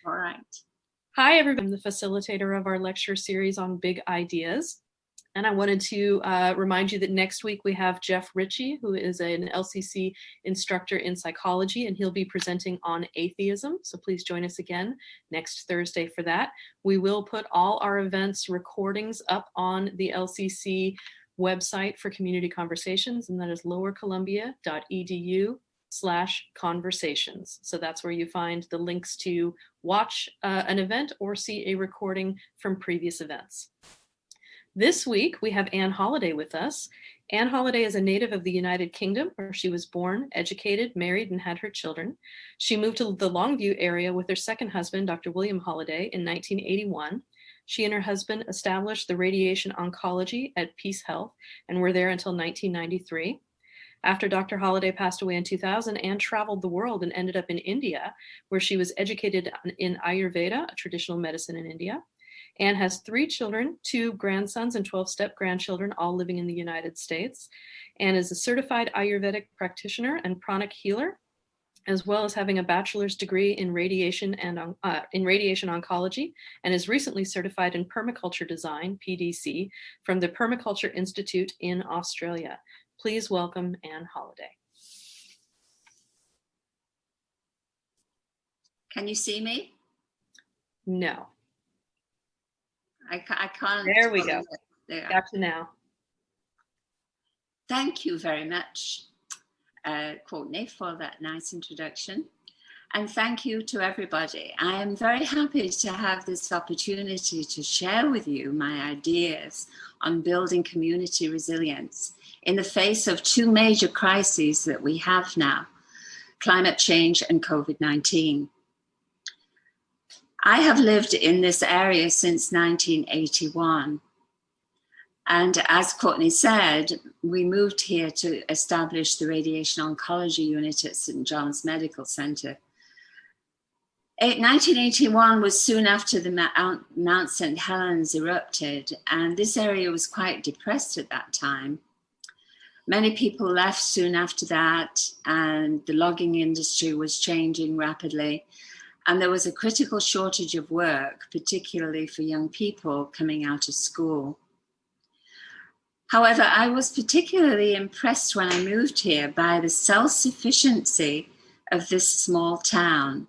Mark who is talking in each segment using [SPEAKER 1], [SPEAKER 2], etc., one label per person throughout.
[SPEAKER 1] All right.
[SPEAKER 2] Hi, everybody. I'm the facilitator of our lecture series on big ideas. And I wanted to remind you that next week we have Jeff Ritchie, who is an LCC instructor in psychology, and he'll be presenting on atheism. So please join us again next Thursday for that. We will put all our events recordings up on the LCC website for community conversations, and that is lowercolumbia.edu/conversations. So that's where you find the links to watch an event or see a recording from previous events. This week, we have Ann Holaday with us. Ann Holaday is a native of the United Kingdom, where she was born, educated, married, and had her children. She moved to the Longview area with her second husband, Dr. William Holaday, in 1981. She and her husband established the radiation oncology at Peace Health and were there until 1993. After Dr. Holaday passed away in 2000, Ann traveled the world and ended up in India, where she was educated in Ayurveda, a traditional medicine in India. Ann has 3 children, 2 grandsons and 12 step-grandchildren, all living in the United States. Ann is a certified Ayurvedic practitioner and pranic healer, as well as having a bachelor's degree in radiation oncology, and is recently certified in permaculture design, PDC, from the Permaculture Institute in Australia. Please welcome Ann Holaday.
[SPEAKER 1] Can you see me?
[SPEAKER 2] No.
[SPEAKER 1] I can't.
[SPEAKER 2] There we go.
[SPEAKER 1] There.
[SPEAKER 2] Got you now.
[SPEAKER 1] Thank you very much, Courtney, for that nice introduction. And thank you to everybody. I am very happy to have this opportunity to share with you my ideas on building community resilience in the face of 2 major crises that we have now, climate change and COVID-19. I have lived in this area since 1981. And as Courtney said, we moved here to establish the radiation oncology unit at St. John's Medical Center. 1981 was soon after the Mount St. Helens erupted, and this area was quite depressed at that time. Many people left soon after that, and the logging industry was changing rapidly. And there was a critical shortage of work, particularly for young people coming out of school. However, I was particularly impressed when I moved here by the self-sufficiency of this small town.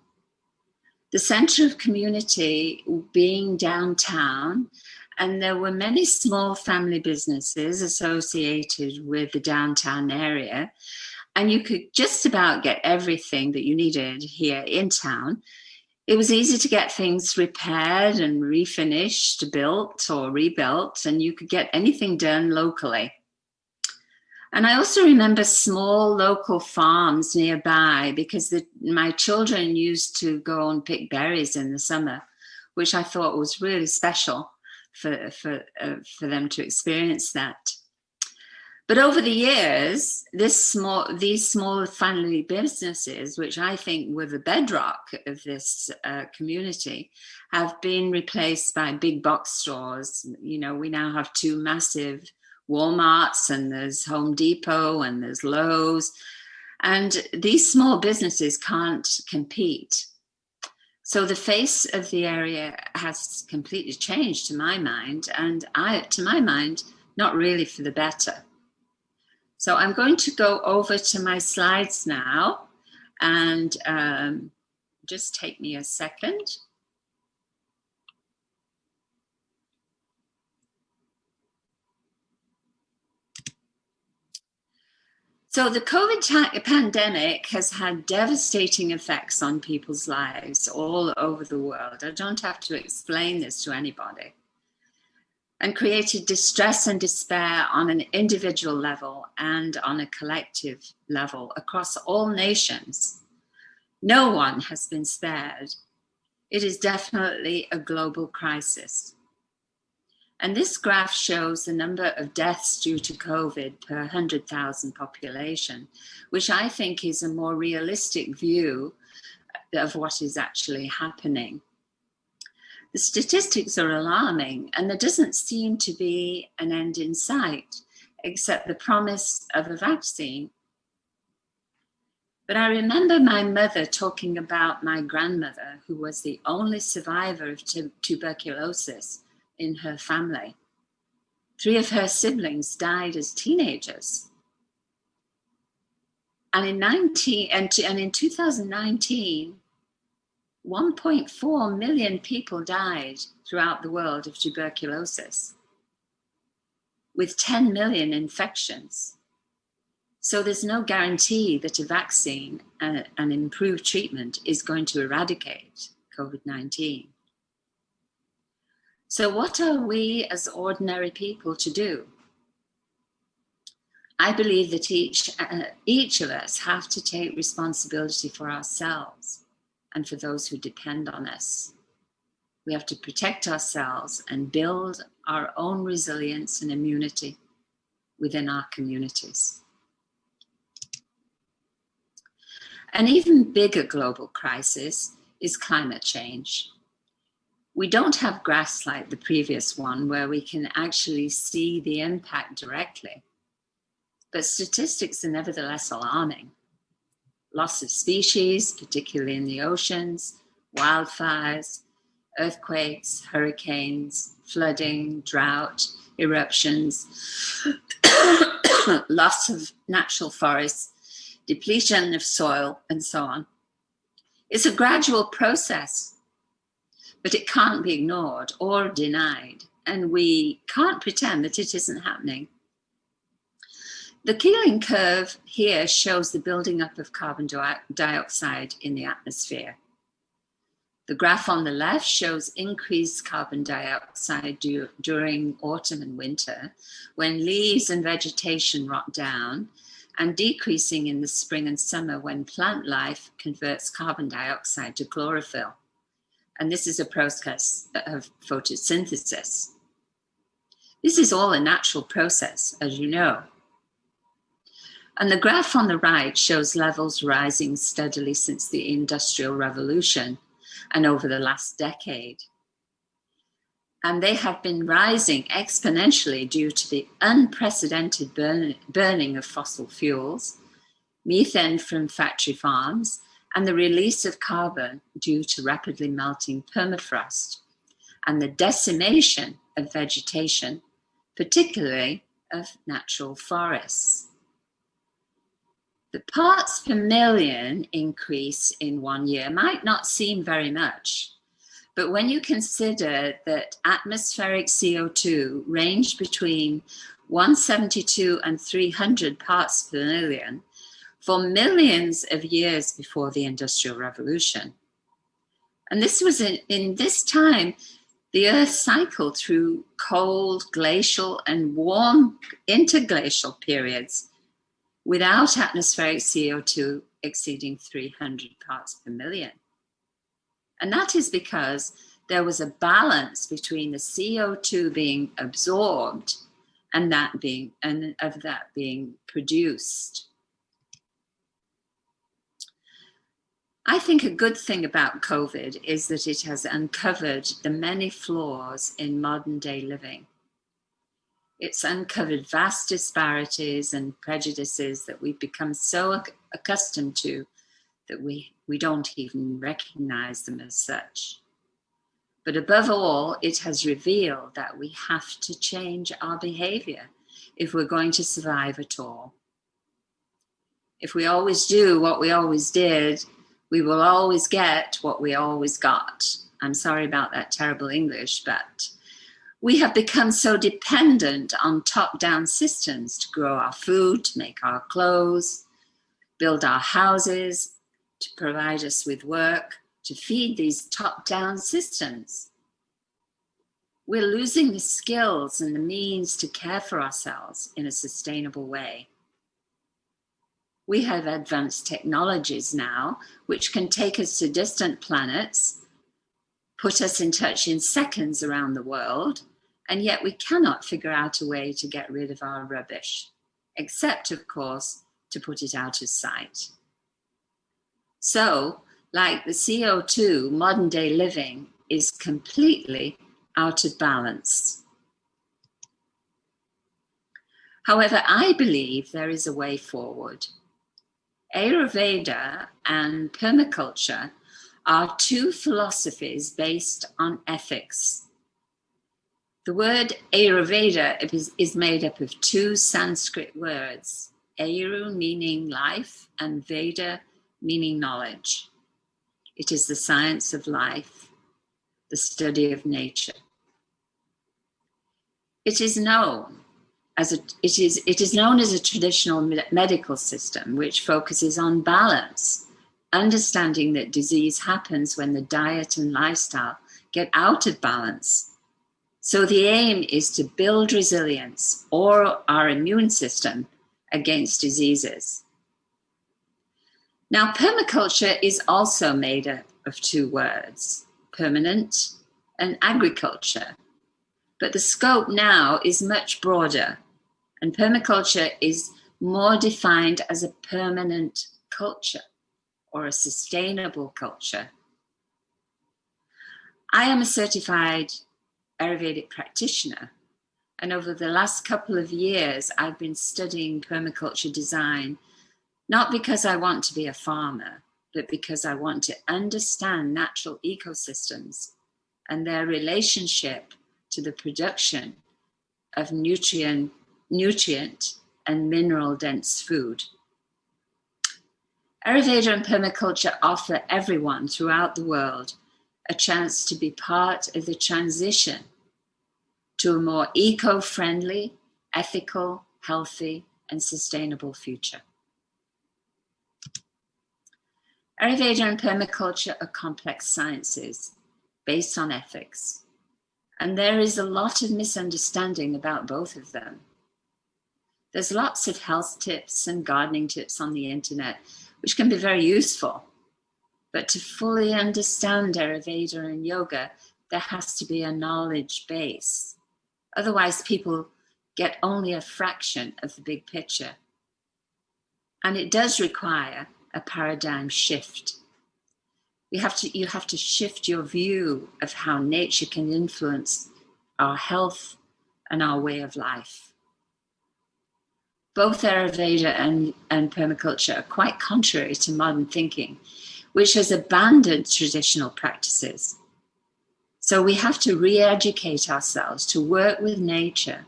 [SPEAKER 1] The center of community being downtown, and there were many small family businesses associated with the downtown area, and you could just about get everything that you needed here in town. It was easy to get things repaired and refinished, built or rebuilt, and you could get anything done locally. And I also remember small local farms nearby because my children used to go and pick berries in the summer, which I thought was really special for them to experience that. But over the years, these small family businesses, which I think were the bedrock of this community, have been replaced by big box stores. You know, we now have 2 massive Walmarts, and there's Home Depot, and there's Lowe's. And these small businesses can't compete. So the face of the area has completely changed to my mind, and to my mind, not really for the better. So I'm going to go over to my slides now, and just take me a second. So the COVID pandemic has had devastating effects on people's lives all over the world. I don't have to explain this to anybody. And created distress and despair on an individual level and on a collective level across all nations. No one has been spared. It is definitely a global crisis. And this graph shows the number of deaths due to COVID per 100,000 population, which I think is a more realistic view of what is actually happening. The statistics are alarming, and there doesn't seem to be an end in sight, except the promise of a vaccine. But I remember my mother talking about my grandmother, who was the only survivor of tuberculosis in her family. 3 of her siblings died as teenagers. And in 2019, 1.4 million people died throughout the world of tuberculosis, with 10 million infections. So there's no guarantee that a vaccine and an improved treatment is going to eradicate COVID-19. So what are we as ordinary people to do? I believe that each of us have to take responsibility for ourselves and for those who depend on us. We have to protect ourselves and build our own resilience and immunity within our communities. An even bigger global crisis is climate change. We don't have graphs like the previous one where we can actually see the impact directly, but statistics are nevertheless alarming. Loss of species, particularly in the oceans, wildfires, earthquakes, hurricanes, flooding, drought, eruptions, loss of natural forests, depletion of soil, and so on. It's a gradual process, but it can't be ignored or denied, and we can't pretend that it isn't happening. The Keeling curve here shows the building up of carbon dioxide in the atmosphere. The graph on the left shows increased carbon dioxide during autumn and winter, when leaves and vegetation rot down, and decreasing in the spring and summer when plant life converts carbon dioxide to chlorophyll. And this is a process of photosynthesis. This is all a natural process, as you know. And the graph on the right shows levels rising steadily since the Industrial Revolution and over the last decade. And they have been rising exponentially due to the unprecedented burning of fossil fuels, methane from factory farms, and the release of carbon due to rapidly melting permafrost, and the decimation of vegetation, particularly of natural forests. The parts per million increase in 1 year might not seem very much, but when you consider that atmospheric CO2 ranged between 172 and 300 parts per million for millions of years before the Industrial Revolution. And this was in this time, the Earth cycled through cold, glacial, and warm interglacial periods without atmospheric CO2 exceeding 300 parts per million. And that is because there was a balance between the CO2 being absorbed and of that being produced. I think a good thing about COVID is that it has uncovered the many flaws in modern day living. It's uncovered vast disparities and prejudices that we've become so accustomed to that we don't even recognize them as such. But above all, it has revealed that we have to change our behavior if we're going to survive at all. If we always do what we always did, we will always get what we always got. I'm sorry about that terrible English, but we have become so dependent on top-down systems to grow our food, to make our clothes, build our houses, to provide us with work, to feed these top-down systems. We're losing the skills and the means to care for ourselves in a sustainable way. We have advanced technologies now which can take us to distant planets, put us in touch in seconds around the world, and yet we cannot figure out a way to get rid of our rubbish, except, of course, to put it out of sight. So, like the CO2, modern day living is completely out of balance. However, I believe there is a way forward. Ayurveda and permaculture are two philosophies based on ethics. The word Ayurveda is made up of two Sanskrit words, Ayuru meaning life and Veda meaning knowledge. It is the science of life, the study of nature. It is known as a traditional medical system which focuses on balance, understanding that disease happens when the diet and lifestyle get out of balance. So the aim is to build resilience or our immune system against diseases. Now, permaculture is also made up of two words, permanent and agriculture. But the scope now is much broader, and permaculture is more defined as a permanent culture or a sustainable culture. I am a certified Ayurvedic practitioner, and over the last couple of years, I've been studying permaculture design, not because I want to be a farmer, but because I want to understand natural ecosystems and their relationship to the production of nutrient and mineral-dense food. Ayurveda and permaculture offer everyone throughout the world a chance to be part of the transition to a more eco-friendly, ethical, healthy, and sustainable future. Ayurveda and permaculture are complex sciences based on ethics, and there is a lot of misunderstanding about both of them. There's lots of health tips and gardening tips on the internet, which can be very useful. But to fully understand Ayurveda and yoga, there has to be a knowledge base. Otherwise, people get only a fraction of the big picture. And it does require a paradigm shift. You have to shift your view of how nature can influence our health and our way of life. Both Ayurveda and permaculture are quite contrary to modern thinking, which has abandoned traditional practices. So we have to re-educate ourselves to work with nature,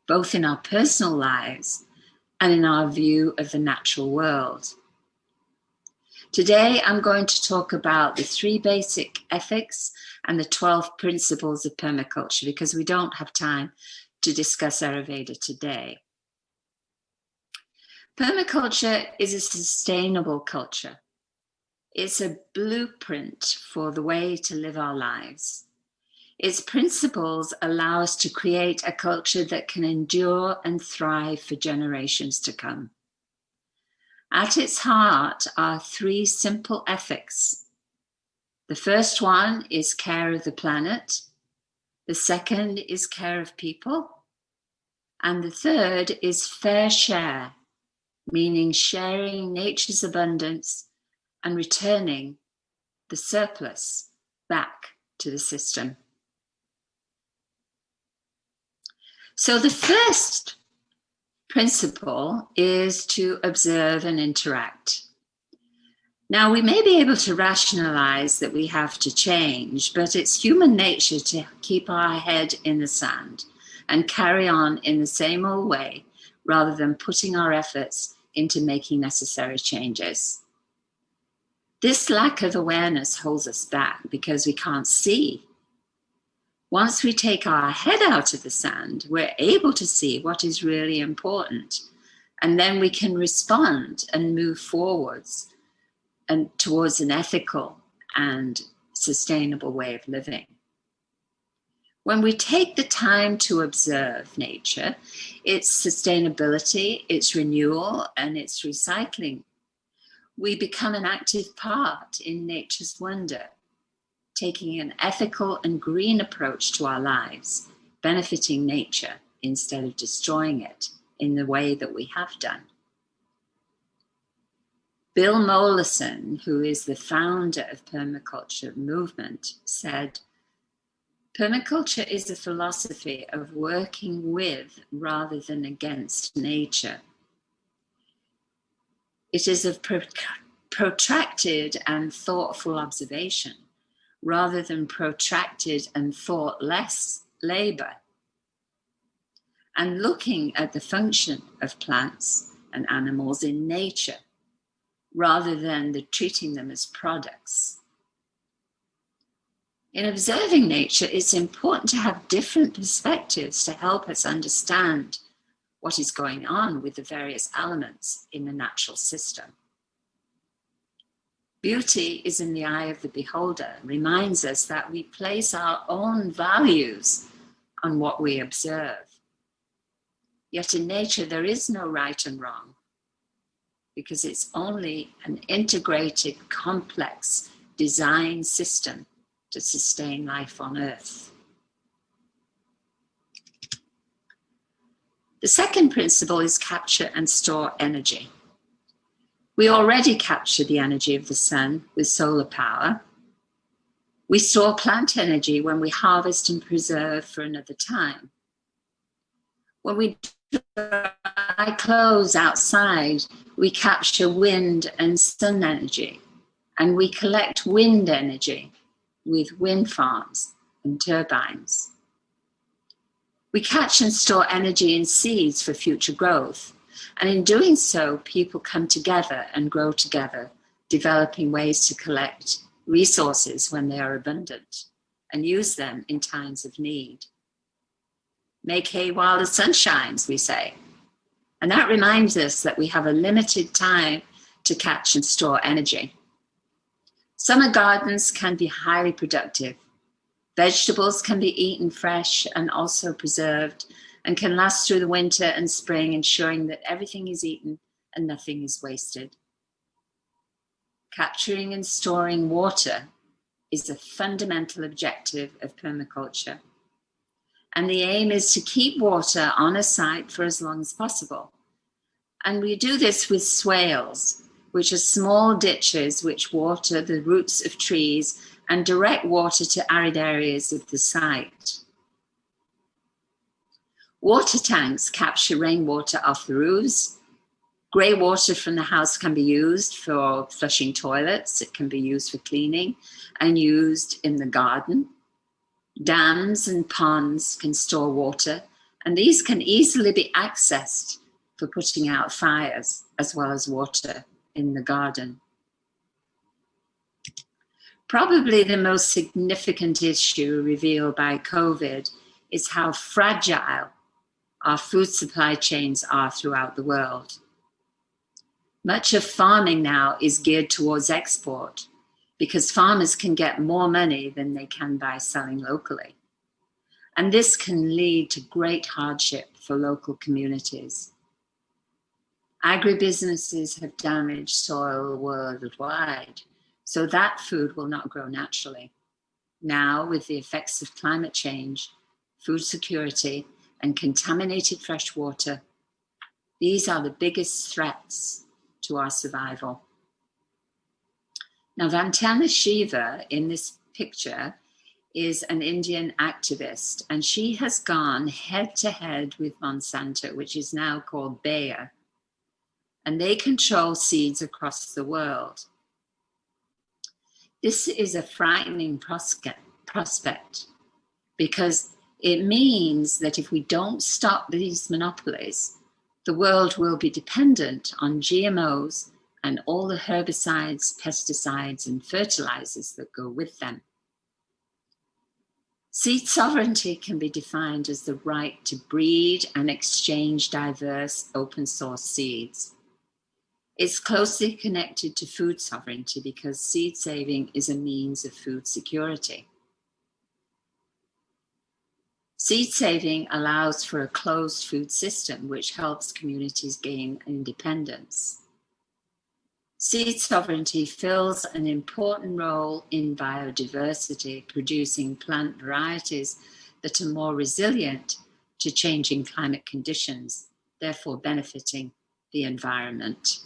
[SPEAKER 1] both in our personal lives and in our view of the natural world. Today, I'm going to talk about the 3 basic ethics and the 12 principles of permaculture, because we don't have time to discuss Ayurveda today. Permaculture is a sustainable culture. It's a blueprint for the way to live our lives. Its principles allow us to create a culture that can endure and thrive for generations to come. At its heart are 3 simple ethics. The first one is care of the planet. The second is care of people. And the third is fair share, meaning sharing nature's abundance and returning the surplus back to the system. So the first principle is to observe and interact. Now, we may be able to rationalize that we have to change, but it's human nature to keep our head in the sand and carry on in the same old way rather than putting our efforts into making necessary changes. This lack of awareness holds us back because we can't see. Once we take our head out of the sand, we're able to see what is really important, and then we can respond and move forwards and towards an ethical and sustainable way of living. When we take the time to observe nature, its sustainability, its renewal, and its recycling, we become an active part in nature's wonder, taking an ethical and green approach to our lives, benefiting nature instead of destroying it in the way that we have done. Bill Mollison, who is the founder of permaculture movement, said, "Permaculture is a philosophy of working with rather than against nature. It is of protracted and thoughtful observation rather than protracted and thoughtless labor. And looking at the function of plants and animals in nature rather than treating them as products. In observing nature, it's important to have different perspectives to help us understand what is going on with the various elements in the natural system. Beauty is in the eye of the beholder, reminds us that we place our own values on what we observe. Yet in nature, there is no right and wrong, because it's only an integrated, complex design system to sustain life on Earth. The second principle is capture and store energy. We already capture the energy of the sun with solar power. We store plant energy when we harvest and preserve for another time. When we dry clothes outside, we capture wind and sun energy, and we collect wind energy with wind farms and turbines. We catch and store energy in seeds for future growth, and in doing so, people come together and grow together, developing ways to collect resources when they are abundant and use them in times of need. Make hay while the sun shines, we say. And that reminds us that we have a limited time to catch and store energy. Summer gardens can be highly productive. Vegetables can be eaten fresh and also preserved and can last through the winter and spring, ensuring that everything is eaten and nothing is wasted. Capturing and storing water is a fundamental objective of permaculture. And the aim is to keep water on a site for as long as possible. And we do this with swales, which are small ditches which water the roots of trees and direct water to arid areas of the site. Water tanks capture rainwater off the roofs. Grey water from the house can be used for flushing toilets. It can be used for cleaning and used in the garden. Dams and ponds can store water, and these can easily be accessed for putting out fires as well as water in the garden. Probably the most significant issue revealed by COVID is how fragile our food supply chains are throughout the world. Much of farming now is geared towards export because farmers can get more money than they can by selling locally. And this can lead to great hardship for local communities. Agribusinesses have damaged soil worldwide, so that food will not grow naturally. Now, with the effects of climate change, food security, and contaminated fresh water, these are the biggest threats to our survival. Now, Vandana Shiva in this picture is an Indian activist, and she has gone head to head with Monsanto, which is now called Bayer, and they control seeds across the world. This is a frightening prospect because it means that if we don't stop these monopolies, the world will be dependent on GMOs and all the herbicides, pesticides, and fertilizers that go with them. Seed sovereignty can be defined as the right to breed and exchange diverse open source seeds. It's closely connected to food sovereignty because seed saving is a means of food security. Seed saving allows for a closed food system, which helps communities gain independence. Seed sovereignty fills an important role in biodiversity, producing plant varieties that are more resilient to changing climate conditions, therefore benefiting the environment.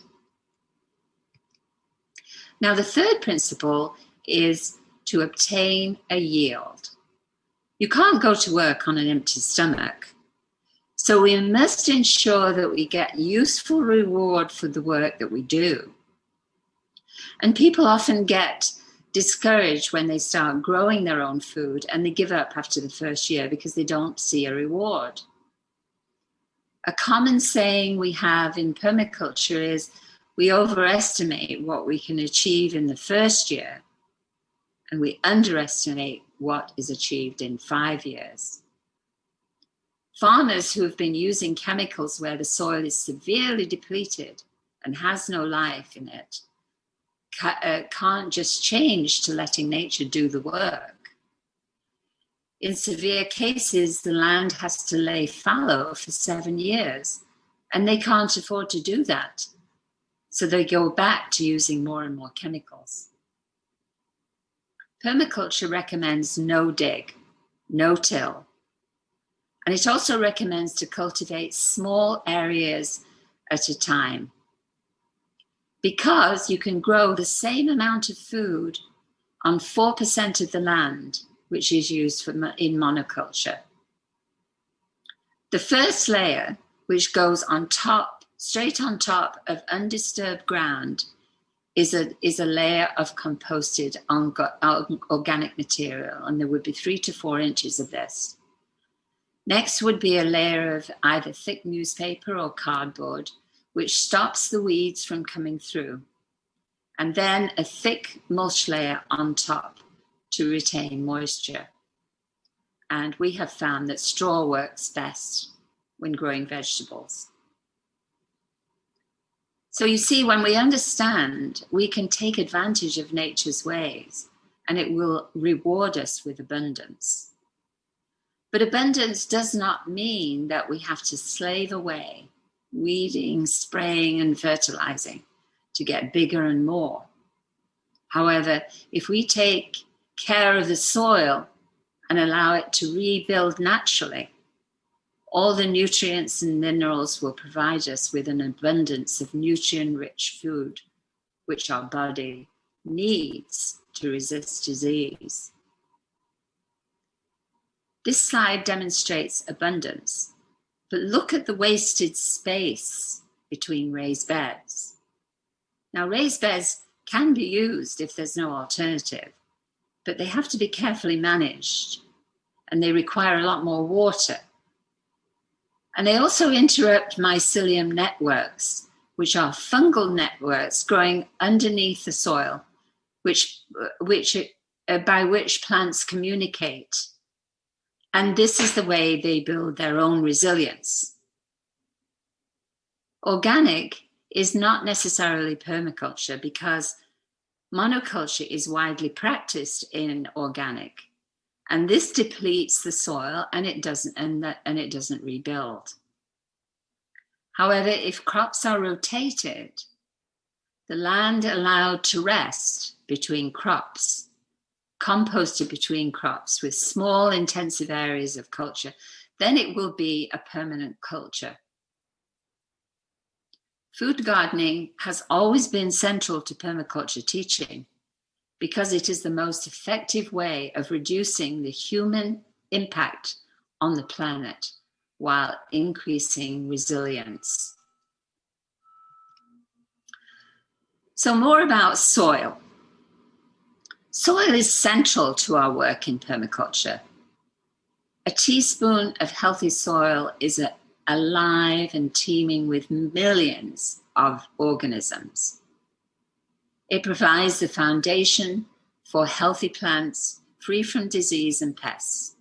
[SPEAKER 1] Now, the third principle is to obtain a yield. You can't go to work on an empty stomach. So we must ensure that we get useful reward for the work that we do. And people often get discouraged when they start growing their own food and they give up after the first year because they don't see a reward. A common saying we have in permaculture is we overestimate what we can achieve in the first year and we underestimate what is achieved in 5 years. Farmers who have been using chemicals where the soil is severely depleted and has no life in it can't just change to letting nature do the work. In severe cases, the land has to lay fallow for 7 years, and they can't afford to do that. So they go back to using more and more chemicals. Permaculture recommends no dig, no till. And it also recommends to cultivate small areas at a time, because you can grow the same amount of food on 4% of the land, which is used in monoculture. The first layer, which goes on top, straight on top of undisturbed ground, is a layer of composted organic material, and there would be 3 to 4 inches of this. Next would be a layer of either thick newspaper or cardboard, which stops the weeds from coming through, and then a thick mulch layer on top to retain moisture. And we have found that straw works best when growing vegetables. So you see, when we understand, we can take advantage of nature's ways, and it will reward us with abundance. But abundance does not mean that we have to slave away, weeding, spraying, and fertilizing to get bigger and more. However, if we take care of the soil and allow it to rebuild naturally, all the nutrients and minerals will provide us with an abundance of nutrient-rich food, which our body needs to resist disease. This slide demonstrates abundance, but look at the wasted space between raised beds. Now, raised beds can be used if there's no alternative, but they have to be carefully managed, and they require a lot more water. And they also interrupt mycelium networks, which are fungal networks growing underneath the soil, by which plants communicate. And this is the way they build their own resilience. Organic is not necessarily permaculture because monoculture is widely practiced in organic. And this depletes the soil and it doesn't rebuild. However, if crops are rotated, the land allowed to rest between crops, composted between crops with small intensive areas of culture, then it will be a permanent culture. Food gardening has always been central to permaculture teaching because it is the most effective way of reducing the human impact on the planet while increasing resilience. So more about soil. Soil is central to our work in permaculture. A teaspoon of healthy soil is alive and teeming with millions of organisms. It provides the foundation for healthy plants free from disease and pests.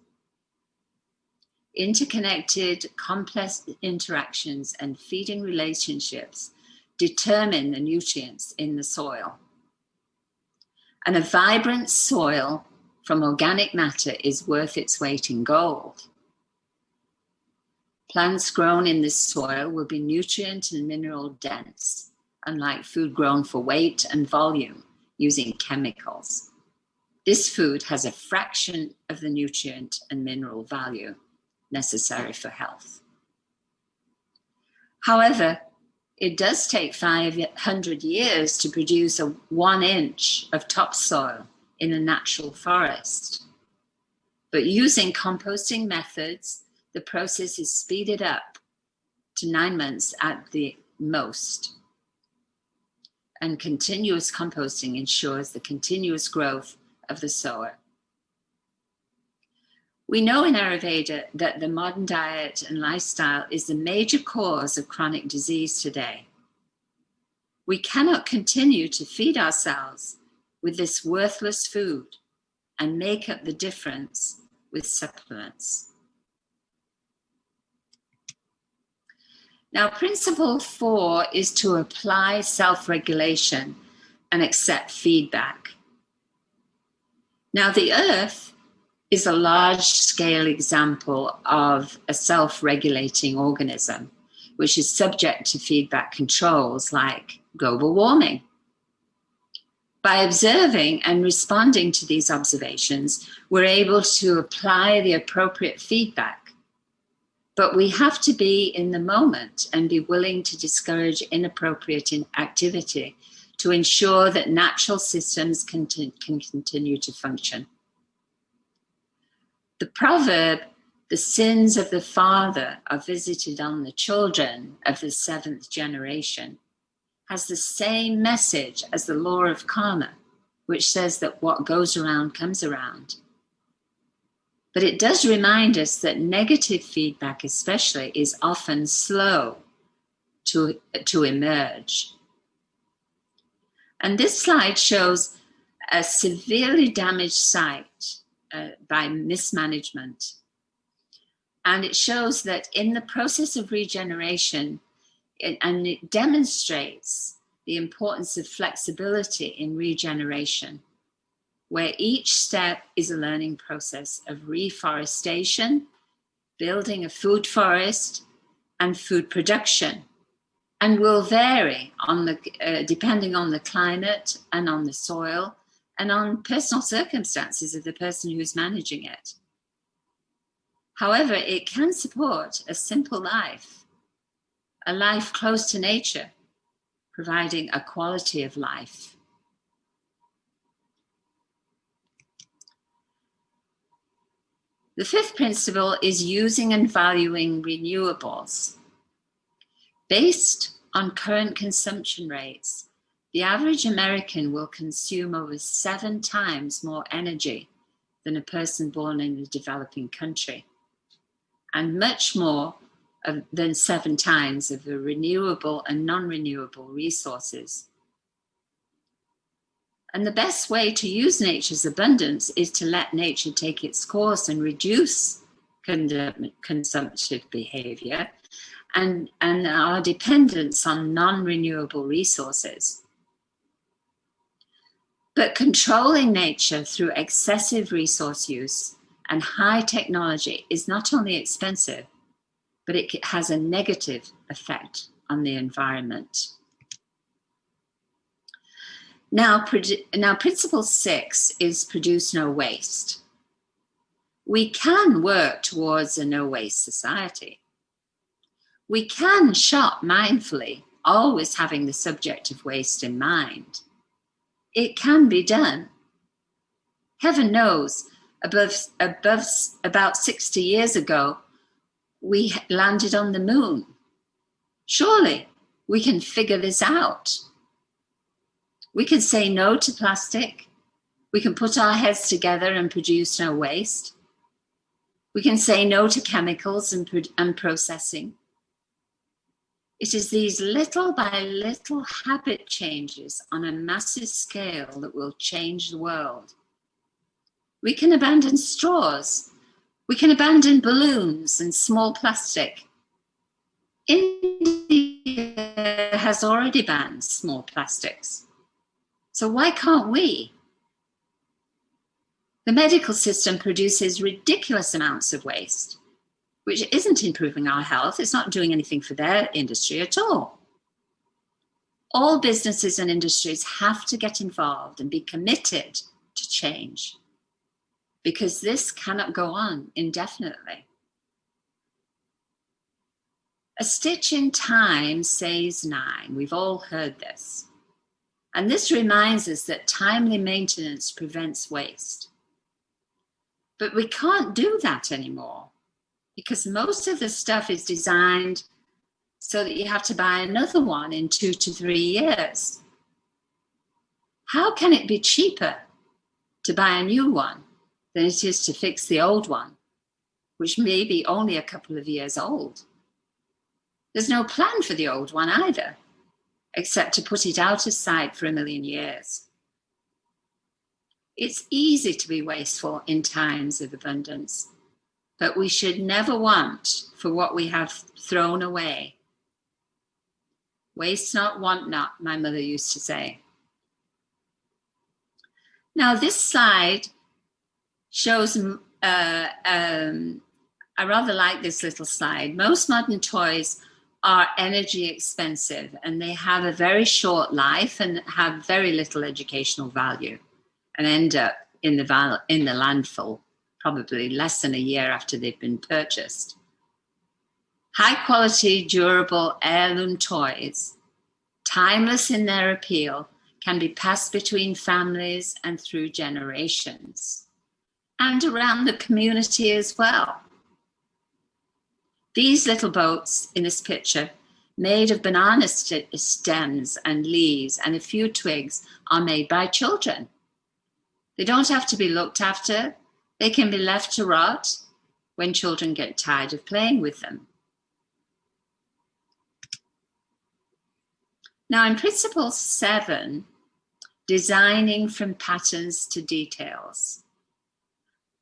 [SPEAKER 1] Interconnected, complex interactions and feeding relationships determine the nutrients in the soil. And a vibrant soil from organic matter is worth its weight in gold. Plants grown in this soil will be nutrient and mineral dense, unlike food grown for weight and volume using chemicals. This food has a fraction of the nutrient and mineral value necessary for health. However, it does take 500 years to produce 1 inch of topsoil in a natural forest. But using composting methods, the process is speeded up to 9 months at the most. And continuous composting ensures the continuous growth of the soil. We know in Ayurveda that the modern diet and lifestyle is the major cause of chronic disease today. We cannot continue to feed ourselves with this worthless food and make up the difference with supplements. Now, principle 4 is to apply self-regulation and accept feedback. Now, the earth is a large-scale example of a self-regulating organism, which is subject to feedback controls like global warming. By observing and responding to these observations, we're able to apply the appropriate feedback. But we have to be in the moment and be willing to discourage inappropriate activity to ensure that natural systems can continue to function. The proverb, "The sins of the father are visited on the children of the 7th generation," has the same message as the law of karma, which says that what goes around comes around. But it does remind us that negative feedback especially is often slow to emerge. And this slide shows a severely damaged site by mismanagement. And it shows that in the process of regeneration, it demonstrates the importance of flexibility in regeneration, where each step is a learning process of reforestation, building a food forest, and food production, and will vary depending on the climate and on the soil and on personal circumstances of the person who's managing it. However, it can support a simple life, a life close to nature, providing a quality of life. The 5th principle is using and valuing renewables. Based on current consumption rates, the average American will consume over 7 times more energy than a person born in a developing country, and much more than 7 times of the renewable and non-renewable resources. And the best way to use nature's abundance is to let nature take its course and reduce consumptive behavior and our dependence on non-renewable resources. But controlling nature through excessive resource use and high technology is not only expensive, but it has a negative effect on the environment. Now, principle 6 is produce no waste. We can work towards a no waste society. We can shop mindfully, always having the subject of waste in mind. It can be done. Heaven knows, about 60 years ago, we landed on the moon. Surely we can figure this out. We can say no to plastic. We can put our heads together and produce no waste. We can say no to chemicals and processing. It is these little by little habit changes on a massive scale that will change the world. We can abandon straws. We can abandon balloons and small plastic. India has already banned small plastics. So why can't we? The medical system produces ridiculous amounts of waste, which isn't improving our health. It's not doing anything for their industry at all. All businesses and industries have to get involved and be committed to change, because this cannot go on indefinitely. A stitch in time saves 9. We've all heard this. And this reminds us that timely maintenance prevents waste. But we can't do that anymore. because most of the stuff is designed so that you have to buy another one in 2 to 3 years. How can it be cheaper to buy a new one than it is to fix the old one, which may be only a couple of years old? There's no plan for the old one either, except to put it out of sight for 1,000,000 years. It's easy to be wasteful in times of abundance, but we should never want for what we have thrown away. Waste not, want not, my mother used to say. Now, this slide shows, I rather like this little slide. Most modern toys are energy expensive and they have a very short life and have very little educational value and end up in the landfill probably less than a year after they've been purchased. High quality, durable heirloom toys, timeless in their appeal, can be passed between families and through generations, and around the community as well. These little boats in this picture, made of banana stems and leaves and a few twigs, are made by children. They don't have to be looked after. They can be left to rot when children get tired of playing with them. Now, in Principle 7, designing from patterns to details,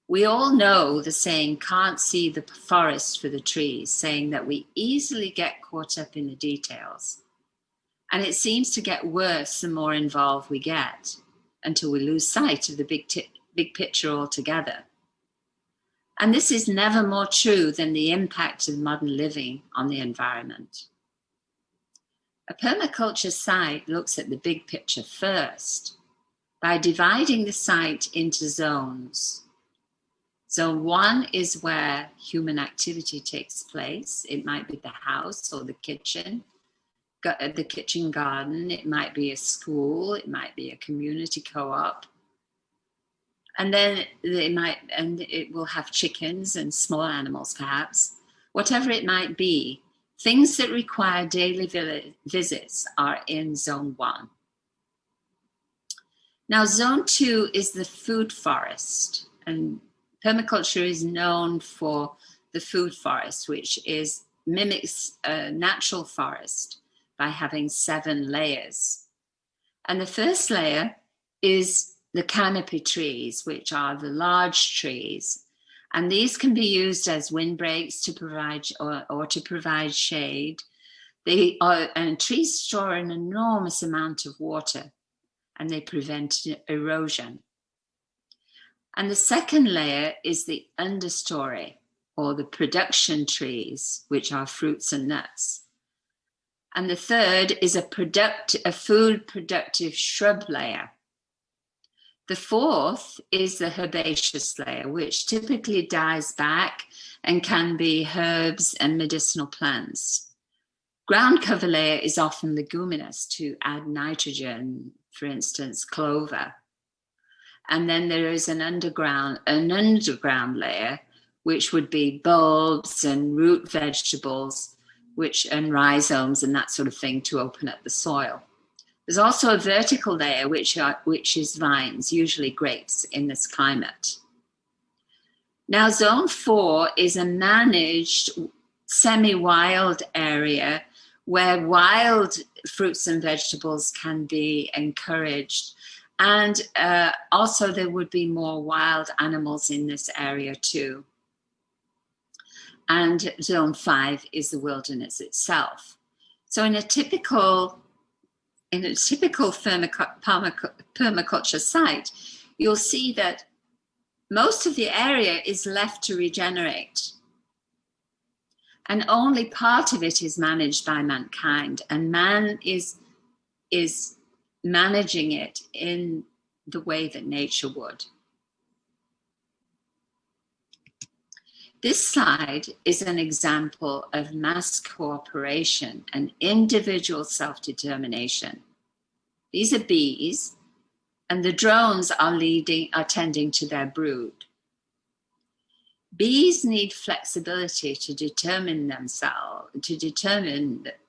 [SPEAKER 1] we all know the saying, can't see the forest for the trees, saying that we easily get caught up in the details. And it seems to get worse the more involved we get, until we lose sight of the big picture altogether. And this is never more true than the impact of modern living on the environment. A permaculture site looks at the big picture first by dividing the site into zones. Zone 1 is where human activity takes place. It might be the house or the kitchen garden. It might be a school. It might be a community co-op. And then it will have chickens and small animals, perhaps. Whatever it might be, things that require daily visits are in Zone 1. Now, Zone 2 is the food forest, and permaculture is known for the food forest, which mimics a natural forest by having 7 layers. And the first layer is the canopy trees, which are the large trees. And these can be used as windbreaks to provide or to provide shade. And trees store an enormous amount of water and they prevent erosion. And the second layer is the understory, or the production trees, which are fruits and nuts. And the third is a food productive shrub layer. The fourth is the herbaceous layer, which typically dies back and can be herbs and medicinal plants. Ground cover layer is often leguminous to add nitrogen, for instance, clover. And then there is an underground layer, which would be bulbs and root vegetables, and rhizomes and that sort of thing to open up the soil. There's also a vertical layer, which is vines, usually grapes in this climate. Now, Zone 4 is a managed semi-wild area where wild fruits and vegetables can be encouraged. And also there would be more wild animals in this area too. And Zone 5 is the wilderness itself. So in a typical permaculture site, you'll see that most of the area is left to regenerate. And only part of it is managed by mankind. And man is managing it in the way that nature would. This slide is an example of mass cooperation and individual self-determination. These are bees, and the drones are tending to their brood. Bees need flexibility to determine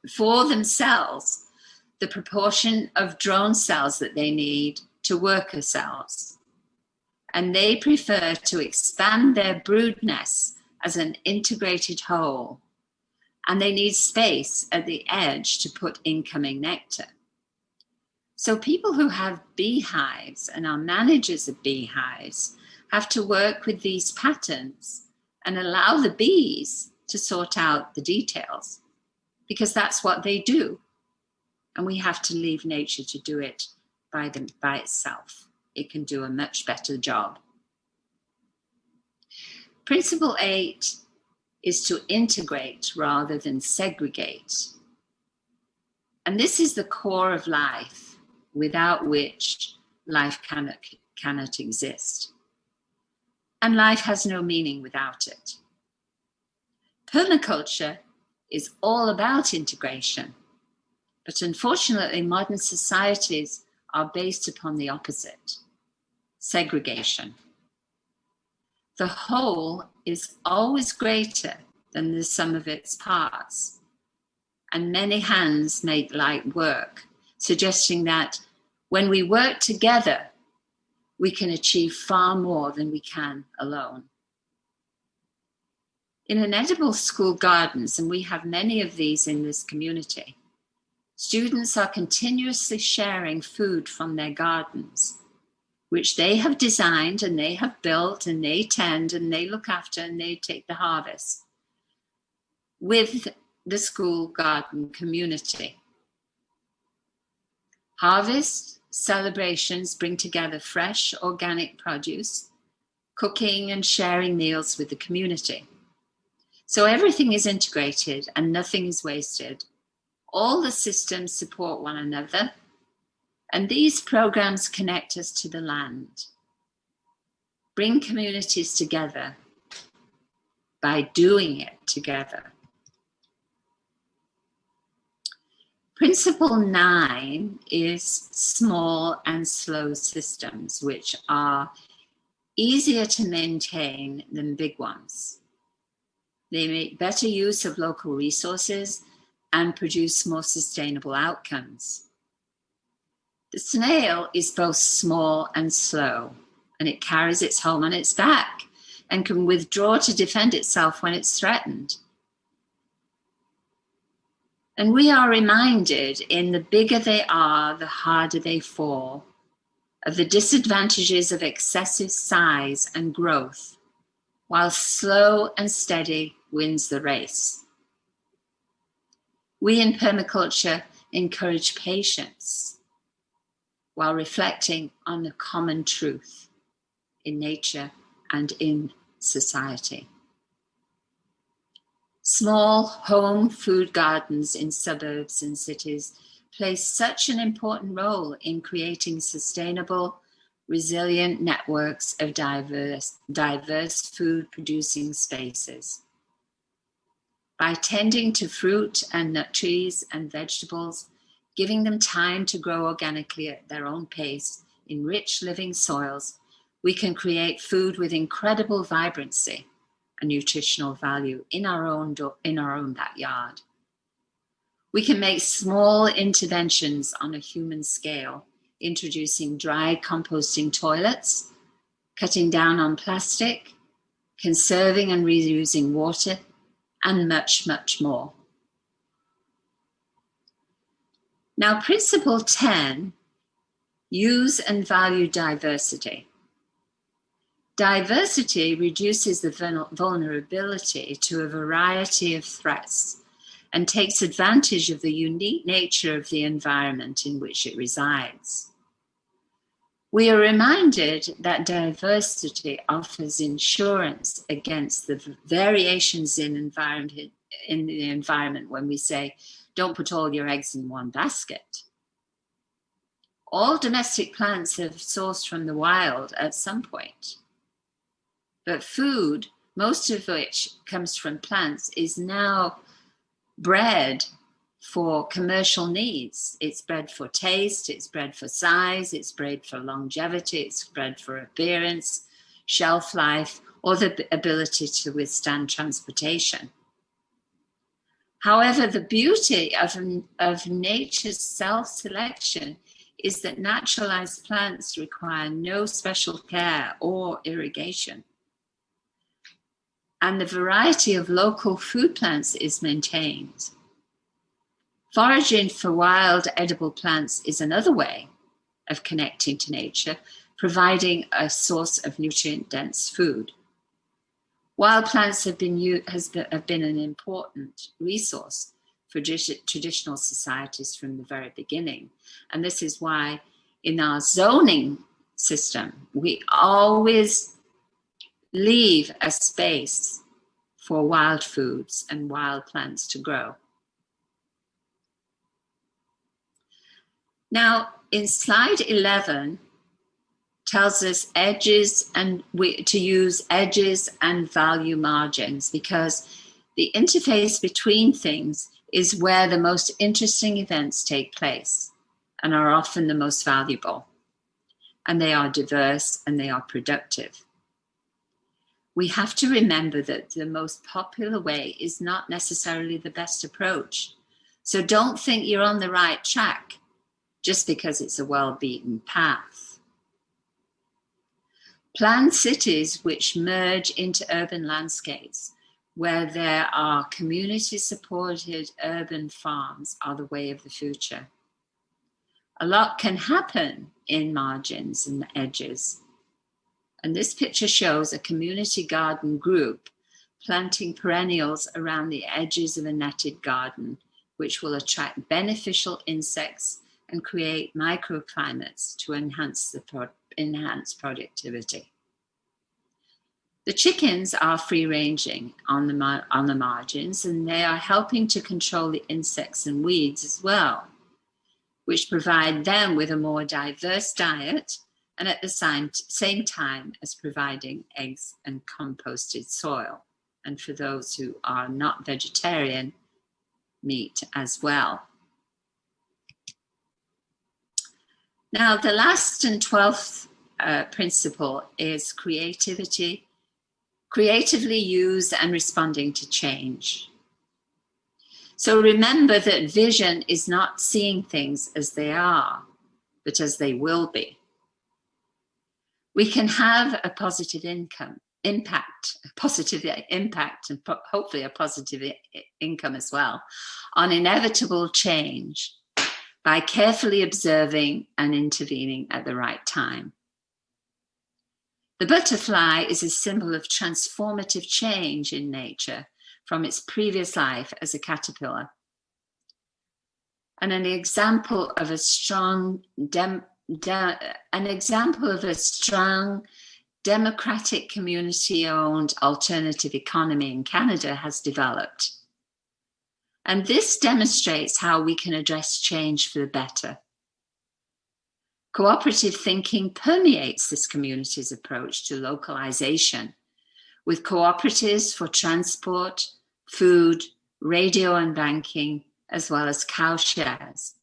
[SPEAKER 1] for themselves the proportion of drone cells that they need to worker cells. And they prefer to expand their brood nests as an integrated whole. And they need space at the edge to put incoming nectar. So people who have beehives and are managers of beehives have to work with these patterns and allow the bees to sort out the details, because that's what they do. And we have to leave nature to do it by itself. It can do a much better job. Principle 8 is to integrate rather than segregate. And this is the core of life, without which life cannot exist. And life has no meaning without it. Permaculture is all about integration, but unfortunately, modern societies are based upon the opposite: segregation. The whole is always greater than the sum of its parts, and many hands make light work, suggesting that when we work together, we can achieve far more than we can alone. In Inedible School Gardens, and we have many of these in this community, students are continuously sharing food from their gardens, which they have designed and they have built and they tend and they look after and they take the harvest, with the school garden community. Harvest celebrations bring together fresh organic produce, cooking and sharing meals with the community. So everything is integrated and nothing is wasted. All the systems support one another, and these programs connect us to the land, bring communities together by doing it together. Principle 9 is small and slow systems, which are easier to maintain than big ones. They make better use of local resources and produce more sustainable outcomes. The snail is both small and slow, and it carries its home on its back and can withdraw to defend itself when it's threatened. And we are reminded, in the bigger they are, the harder they fall, of the disadvantages of excessive size and growth, while slow and steady wins the race. We in permaculture encourage patience while reflecting on the common truth in nature and in society. Small home food gardens in suburbs and cities play such an important role in creating sustainable, resilient networks of diverse food-producing spaces. By tending to fruit and nut trees and vegetables, giving them time to grow organically at their own pace in rich living soils, we can create food with incredible vibrancy and nutritional value in our own backyard. We can make small interventions on a human scale, introducing dry composting toilets, cutting down on plastic, conserving and reusing water, and much, much more. Now, principle 10, use and value diversity. Diversity reduces the vulnerability to a variety of threats and takes advantage of the unique nature of the environment in which it resides. We are reminded that diversity offers insurance against the variations in the environment when we say, don't put all your eggs in one basket. All domestic plants are sourced from the wild at some point. But food, most of which comes from plants, is now bred for commercial needs. It's bred for taste, it's bred for size, it's bred for longevity, it's bred for appearance, shelf life, or the ability to withstand transportation. However, the beauty of nature's self-selection is that naturalized plants require no special care or irrigation. And the variety of local food plants is maintained. Foraging for wild edible plants is another way of connecting to nature, providing a source of nutrient-dense food. Wild plants have been an important resource for traditional societies from the very beginning. And this is why in our zoning system, we always leave a space for wild foods and wild plants to grow. Now, in slide 11, tells us edges and to use edges and value margins, because the interface between things is where the most interesting events take place and are often the most valuable. And they are diverse and they are productive. We have to remember that the most popular way is not necessarily the best approach. So don't think you're on the right track just because it's a well-beaten path. Planned cities which merge into urban landscapes where there are community-supported urban farms are the way of the future. A lot can happen in margins and edges. And this picture shows a community garden group planting perennials around the edges of a netted garden, which will attract beneficial insects and create microclimates to enhance productivity. The chickens are free-ranging on the margins, and they are helping to control the insects and weeds as well, which provide them with a more diverse diet and at the same time as providing eggs and composted soil. And for those who are not vegetarian, meat as well. Now, the last and 12th principle is creatively used and responding to change. So remember that vision is not seeing things as they are, but as they will be. We can have a positive impact, and hopefully a positive income as well, on inevitable change by carefully observing and intervening at the right time. The butterfly is a symbol of transformative change in nature from its previous life as a caterpillar. And an example of a strong democratic community-owned alternative economy in Canada has developed. And this demonstrates how we can address change for the better. Cooperative thinking permeates this community's approach to localization, with cooperatives for transport, food, radio and banking, as well as cow shares.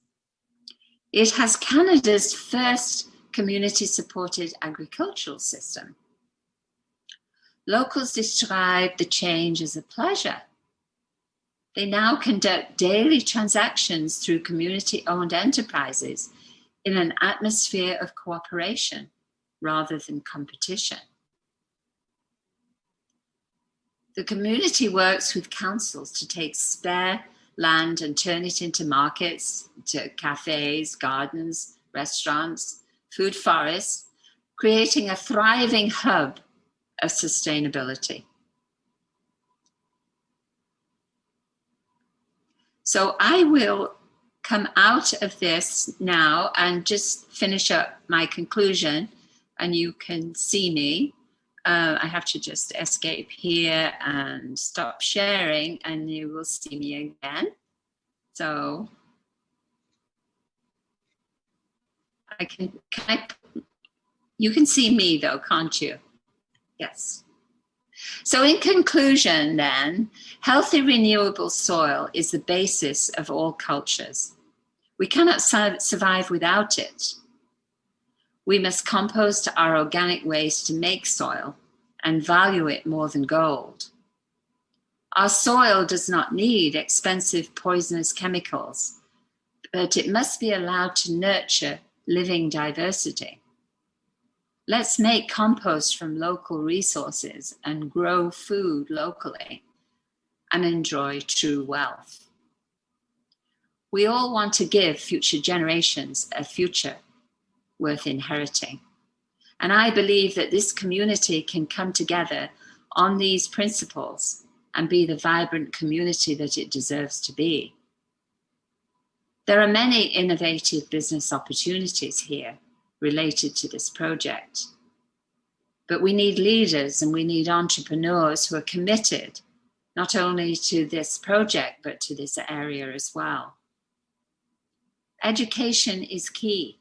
[SPEAKER 1] It has Canada's first community-supported agricultural system. Locals describe the change as a pleasure. They now conduct daily transactions through community-owned enterprises in an atmosphere of cooperation rather than competition. The community works with councils to take spare land and turn it into markets, to cafes, gardens, restaurants, food forests, creating a thriving hub of sustainability. So I will come out of this now and just finish up my conclusion, and you can see me. I have to just escape here and stop sharing, and you will see me again. So you can see me though, can't you? Yes. So in conclusion then, healthy renewable soil is the basis of all cultures. We cannot survive without it. We must compost our organic waste to make soil and value it more than gold. Our soil does not need expensive poisonous chemicals, but it must be allowed to nurture living diversity. Let's make compost from local resources and grow food locally and enjoy true wealth. We all want to give future generations a future worth inheriting. And I believe that this community can come together on these principles and be the vibrant community that it deserves to be. There are many innovative business opportunities here related to this project. But we need leaders and we need entrepreneurs who are committed not only to this project, but to this area as well. Education is key,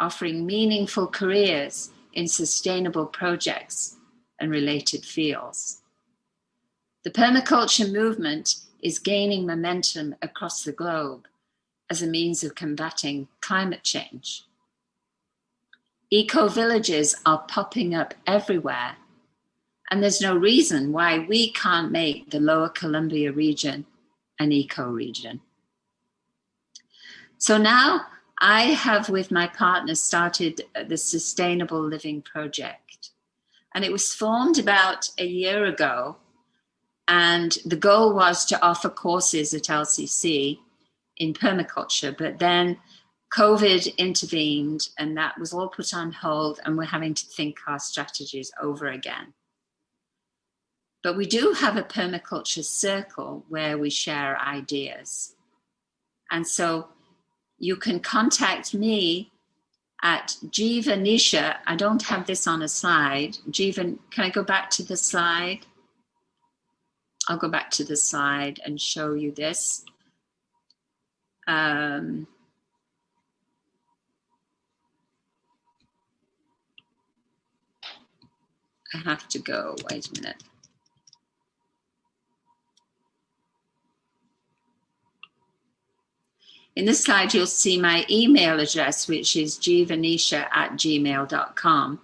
[SPEAKER 1] offering meaningful careers in sustainable projects and related fields. The permaculture movement is gaining momentum across the globe as a means of combating climate change. Eco-villages are popping up everywhere, and there's no reason why we can't make the Lower Columbia region an eco-region. So now I have, with my partner, started the Sustainable Living Project. And it was formed about a year ago, and the goal was to offer courses at LCC in permaculture, but then COVID intervened and that was all put on hold, and we're having to think our strategies over again. But we do have a permaculture circle where we share ideas. And so you can contact me at Jivanisha. I don't have this on a slide. Jivan, can I go back to the slide? I'll go back to the slide and show you this. I have to go, wait a minute. In this slide, you'll see my email address, which is jivanisha@gmail.com.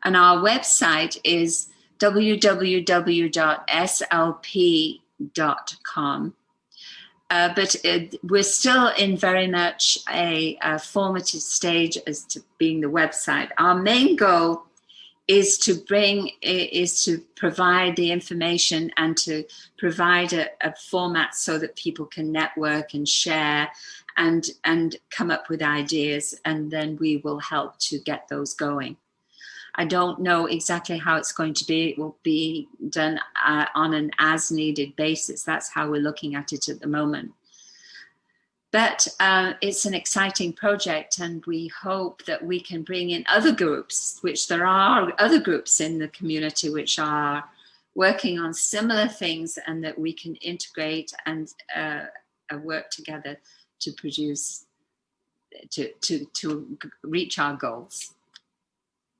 [SPEAKER 1] And our website is www.slp.com. But we're still in very much a formative stage as to being the website. Our main goal is to provide the information and to provide a format so that people can network and share and come up with ideas, and then we will help to get those going. I don't know exactly how it's going to be. It will be done on an as-needed basis. That's how we're looking at it at the moment. But it's an exciting project, and we hope that we can bring in other groups, which there are other groups in the community which are working on similar things, and that we can integrate and work together to produce, to reach our goals.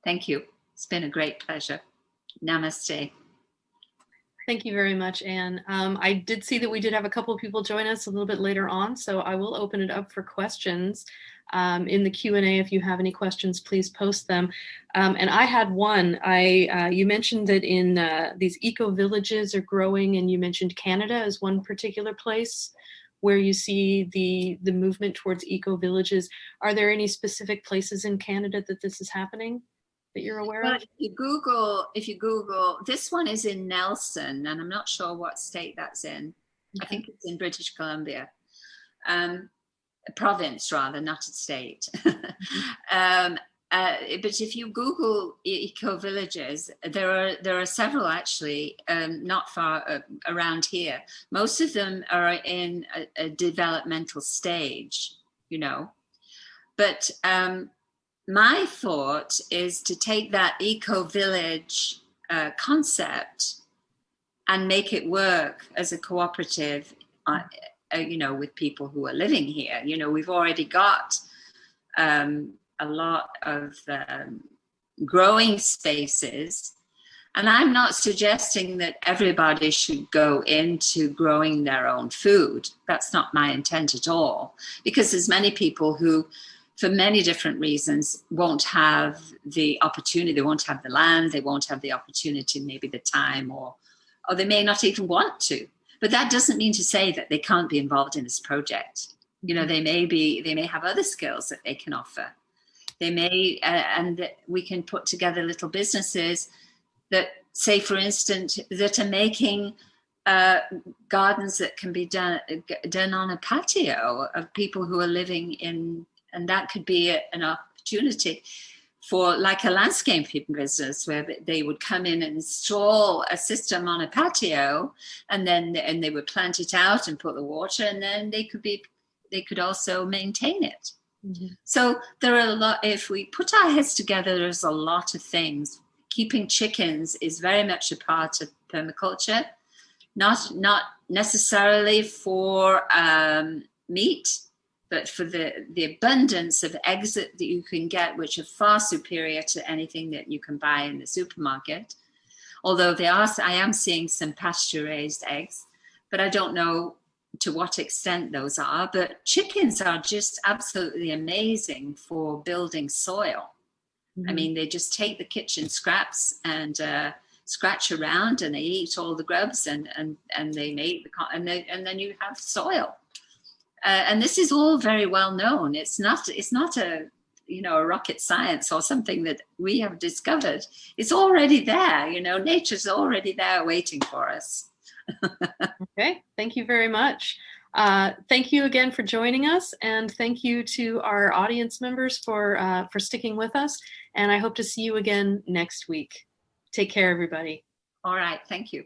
[SPEAKER 1] Thank you. It's been a great pleasure. Namaste.
[SPEAKER 2] Thank you very much, Anne. I did see that we did have a couple of people join us a little bit later on, so I will open it up for questions. In the Q&A, if you have any questions, please post them. And I had one. You mentioned that in these eco-villages are growing, and you mentioned Canada as one particular place where you see the movement towards eco-villages. Are there any specific places in Canada that this is happening that you're aware of?
[SPEAKER 1] If you Google, this one is in Nelson, and I'm not sure what state that's in. Okay. I think it's in British Columbia. A province rather, not a state. But if you Google eco-villages, there are several actually, not far around here. Most of them are in a developmental stage, you know. But my thought is to take that eco-village concept and make it work as a cooperative, you know, with people who are living here. You know, we've already got a lot of growing spaces, and I'm not suggesting that everybody should go into growing their own food. That's not my intent at all, because there's many people who for many different reasons, won't have the opportunity, they won't have the land, they won't have the opportunity, maybe the time, or they may not even want to. But that doesn't mean to say that they can't be involved in this project. You know, they may have other skills that they can offer. They may, and we can put together little businesses that, say, for instance, that are making gardens that can be done on a patio of people who are living in, and that could be an opportunity for like a landscaping business where they would come in and install a system on a patio, and they would plant it out and put the water, and then they could also maintain it. Mm-hmm. So there are a lot, if we put our heads together, there's a lot of things. Keeping chickens is very much a part of permaculture, not necessarily for meat, but for the abundance of eggs that you can get, which are far superior to anything that you can buy in the supermarket. Although I am seeing some pasture-raised eggs, but I don't know to what extent those are. But chickens are just absolutely amazing for building soil. Mm-hmm. I mean, they just take the kitchen scraps and scratch around, and they eat all the grubs, and they make and then you have soil. And this is all very well known. It's not a a rocket science or something that we have discovered. It's already there. Nature's already there waiting for us.
[SPEAKER 2] Okay, thank you very much. Thank you again for joining us, and thank you to our audience members for sticking with us. And I hope to see you again next week. Take care, everybody.
[SPEAKER 1] All right, thank you.